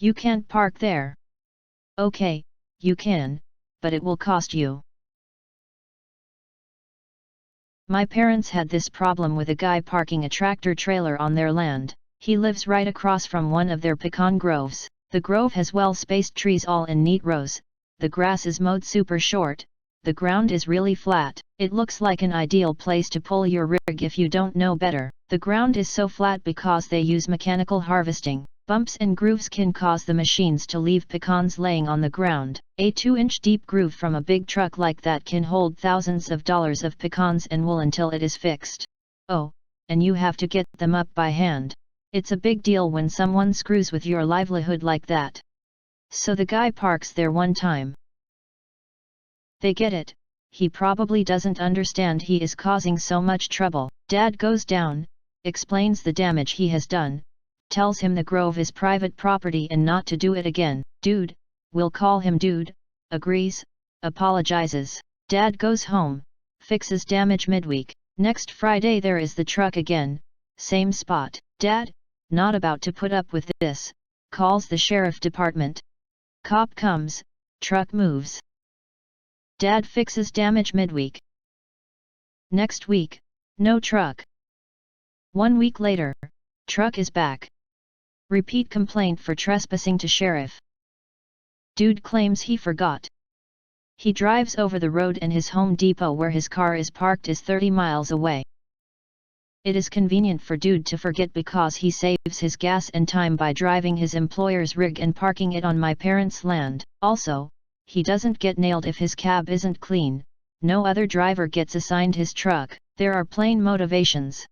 You can't park there. Okay, you can, but it will cost you. My parents had this problem with a guy parking a tractor trailer on their land. He lives right across from one of their pecan groves. The grove has well-spaced trees all in neat rows, the grass is mowed super short, the ground is really flat. It looks like an ideal place to pull your rig if you don't know better. The ground is so flat because they use mechanical harvesting. Bumps and grooves can cause the machines to leave pecans laying on the ground. A 2-inch deep groove from a big truck like that can hold thousands of dollars of pecans and wool until it is fixed. Oh, and you have to get them up by hand. It's a big deal when someone screws with your livelihood like that. So the guy parks there one time. They get it, he probably doesn't understand he is causing so much trouble. Dad goes down, explains the damage he has done, tells him the grove is private property and not to do it again. Dude, we'll call him Dude, agrees, apologizes. Dad goes home, fixes damage midweek. Next Friday there is the truck again, same spot. Dad, not about to put up with this, calls the sheriff department. Cop comes, truck moves. Dad fixes damage midweek. Next week, no truck. 1 week later, truck is back. Repeat complaint for trespassing to sheriff. Dude claims he forgot. He drives over the road and his Home Depot where his car is parked is 30 miles away. It is convenient for Dude to forget because he saves his gas and time by driving his employer's rig and parking it on my parents' land. Also, he doesn't get nailed if his cab isn't clean. No other driver gets assigned his truck. There are plain motivations.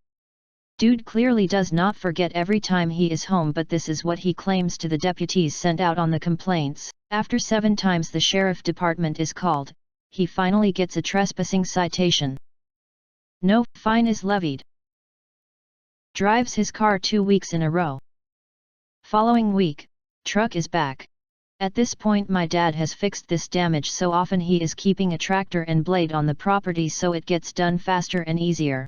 Dude clearly does not forget every time he is home, but this is what he claims to the deputies sent out on the complaints. After 7 times the sheriff department is called, he finally gets a trespassing citation. No fine is levied. Drives his car 2 weeks in a row. Following week, truck is back. At this point my dad has fixed this damage so often he is keeping a tractor and blade on the property so it gets done faster and easier.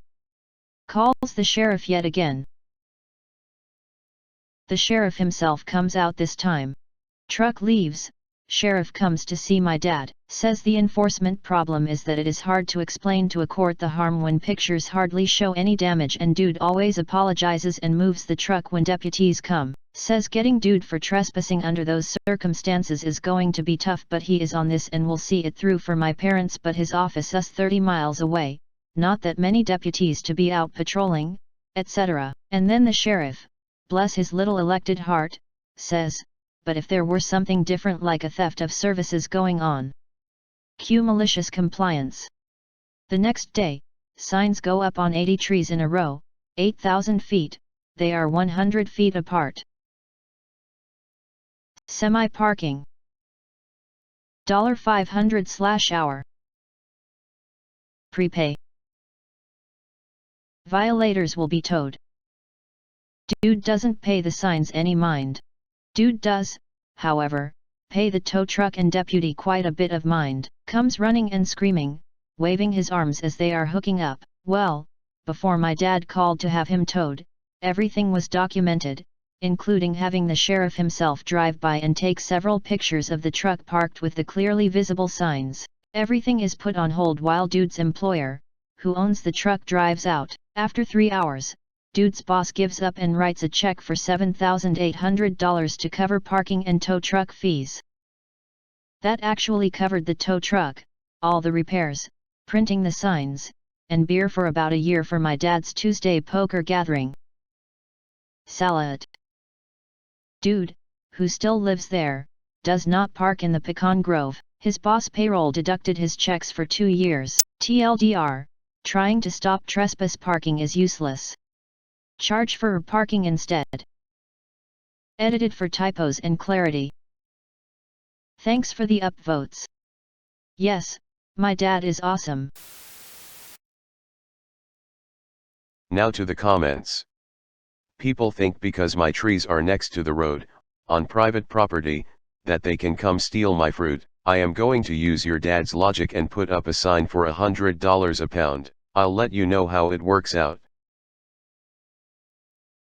Calls the sheriff yet again. The sheriff himself comes out this time. Truck leaves, sheriff comes to see my dad, says the enforcement problem is that it is hard to explain to a court the harm when pictures hardly show any damage and Dude always apologizes and moves the truck when deputies come. Says getting Dude for trespassing under those circumstances is going to be tough, but he is on this and will see it through for my parents, but his office is 30 miles away. Not that many deputies to be out patrolling, etc. And then the sheriff, bless his little elected heart, says, but if there were something different like a theft of services going on. Cue malicious compliance. The next day, signs go up on 80 trees in a row, 8,000 feet, they are 100 feet apart. Semi-parking. $500/hour. Prepay. Violators will be towed. Dude doesn't pay the signs any mind. Dude does, however, pay the tow truck and deputy quite a bit of mind. Comes running and screaming, waving his arms as they are hooking up. Well, before my dad called to have him towed, everything was documented, including having the sheriff himself drive by and take several pictures of the truck parked with the clearly visible signs. Everything is put on hold while Dude's employer, who owns the truck, drives out. After 3 hours, Dude's boss gives up and writes a check for $7,800 to cover parking and tow truck fees. That actually covered the tow truck, all the repairs, printing the signs, and beer for about a year for my dad's Tuesday poker gathering. Salad. Dude, who still lives there, does not park in the pecan grove. His boss payroll deducted his checks for 2 years. TLDR, trying to stop trespass parking is useless. Charge for parking instead. Edited for typos and clarity. Thanks for the upvotes. Yes, my dad is awesome. Now to the comments. People think because my trees are next to the road, on private property, that they can come steal my fruit. I am going to use your dad's logic and put up a sign for $100 a pound. I'll let you know how it works out.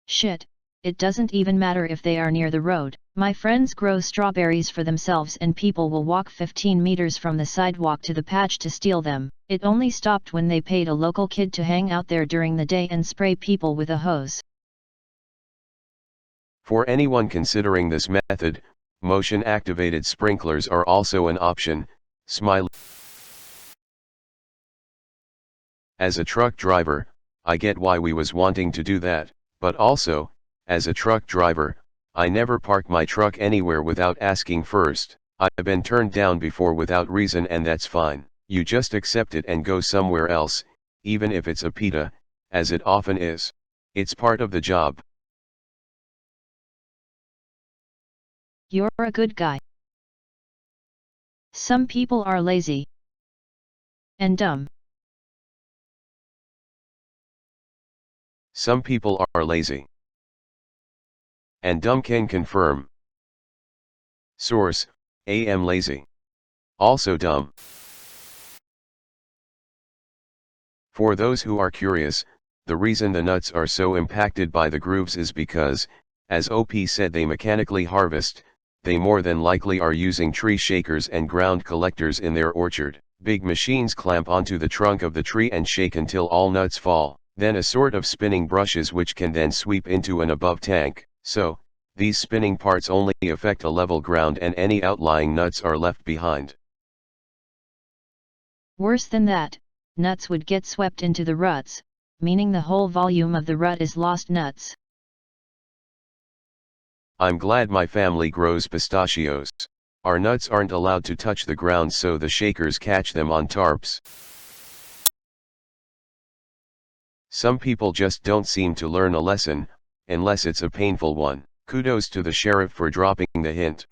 Shit, it doesn't even matter if they are near the road. My friends grow strawberries for themselves and people will walk 15 meters from the sidewalk to the patch to steal them. It only stopped when they paid a local kid to hang out there during the day and spray people with a hose. For anyone considering this method, motion-activated sprinklers are also an option. Smile. As a truck driver, I get why we was wanting to do that, but also, as a truck driver, I never park my truck anywhere without asking first. I've been turned down before without reason and that's fine. You just accept it and go somewhere else, even if it's a PETA, as it often is. It's part of the job. You're a good guy. Some people are lazy and dumb. Some people are lazy and dumb. Can confirm. Source: am lazy. Also dumb. For those who are curious, the reason the nuts are so impacted by the grooves is because, as OP said, they mechanically harvest. They more than likely are using tree shakers and ground collectors in their orchard. Big machines clamp onto the trunk of the tree and shake until all nuts fall, then a sort of spinning brushes which can then sweep into an above tank. So, these spinning parts only affect a level ground and any outlying nuts are left behind. Worse than that, nuts would get swept into the ruts, meaning the whole volume of the rut is lost nuts. I'm glad my family grows pistachios. Our nuts aren't allowed to touch the ground, so the shakers catch them on tarps. Some people just don't seem to learn a lesson, unless it's a painful one. Kudos to the sheriff for dropping the hint.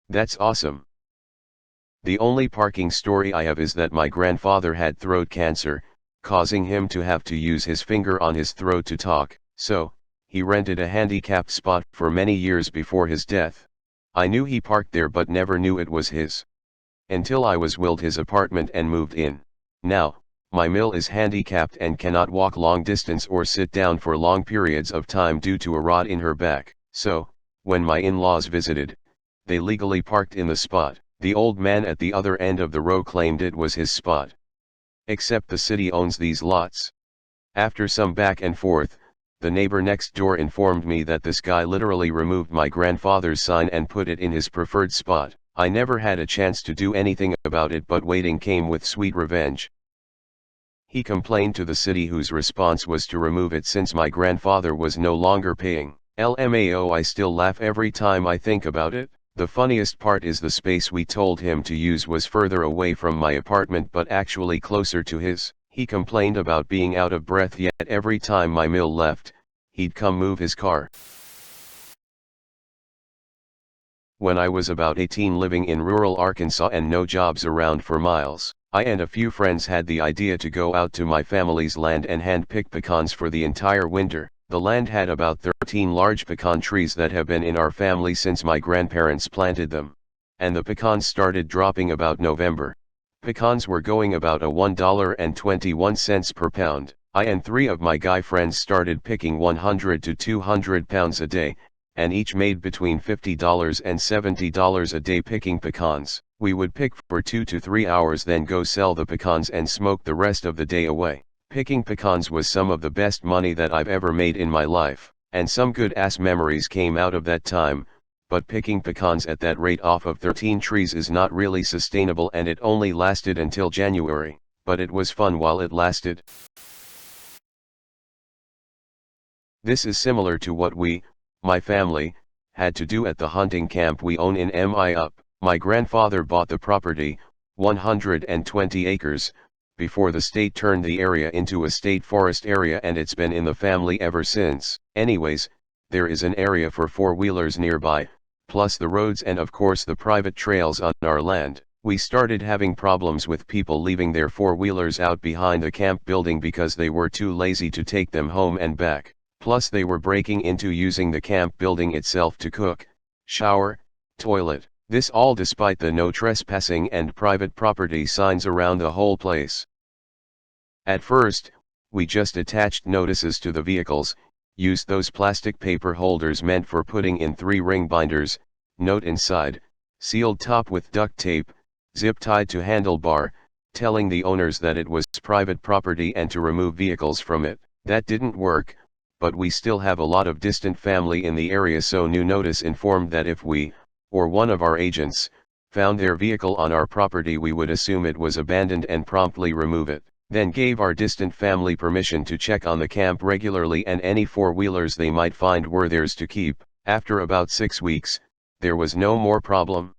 That's awesome. The only parking story I have is that my grandfather had throat cancer, causing him to have to use his finger on his throat to talk, so he rented a handicapped spot for many years before his death. I knew he parked there but never knew it was his. Until I was willed his apartment and moved in. Now, my mill is handicapped and cannot walk long distance or sit down for long periods of time due to a rod in her back. So, when my in-laws visited, they legally parked in the spot. The old man at the other end of the row claimed it was his spot. Except the city owns these lots. After some back and forth, the neighbor next door informed me that this guy literally removed my grandfather's sign and put it in his preferred spot. I never had a chance to do anything about it, but waiting came with sweet revenge. He complained to the city, whose response was to remove it since my grandfather was no longer paying. LMAO, I still laugh every time I think about it. The funniest part is the space we told him to use was further away from my apartment but actually closer to his. He complained about being out of breath, yet every time my mill left, he'd come move his car. When I was about 18, living in rural Arkansas and no jobs around for miles, I and a few friends had the idea to go out to my family's land and hand-pick pecans for the entire winter. The land had about 13 large pecan trees that have been in our family since my grandparents planted them. And the pecans started dropping about November. Pecans were going about $1.21 per pound. I and 3 of my guy friends started picking 100 to 200 pounds a day, and each made between $50 and $70 a day picking pecans. We would pick for 2 to 3 hours, then go sell the pecans and smoke the rest of the day away. Picking pecans was some of the best money that I've ever made in my life, and some good-ass memories came out of that time, but picking pecans at that rate off of 13 trees is not really sustainable, and it only lasted until January, but it was fun while it lasted. This is similar to what we, my family, had to do at the hunting camp we own in Mi Up. My grandfather bought the property, 120 acres, before the state turned the area into a state forest area, and it's been in the family ever since. Anyways, there is an area for four-wheelers nearby, plus the roads and of course the private trails on our land. We started having problems with people leaving their four-wheelers out behind the camp building because they were too lazy to take them home and back. Plus they were breaking into using the camp building itself to cook, shower, toilet. This all despite the no trespassing and private property signs around the whole place. At first, we just attached notices to the vehicles, Use those plastic paper holders meant for putting in 3-ring binders, note inside, sealed top with duct tape, zip tied to handlebar, telling the owners that it was private property and to remove vehicles from it. That didn't work, but we still have a lot of distant family in the area, so new notice informed that if we, or one of our agents, found their vehicle on our property, we would assume it was abandoned and promptly remove it. Then gave our distant family permission to check on the camp regularly, and any four-wheelers they might find were theirs to keep. After about 6 weeks, there was no more problem.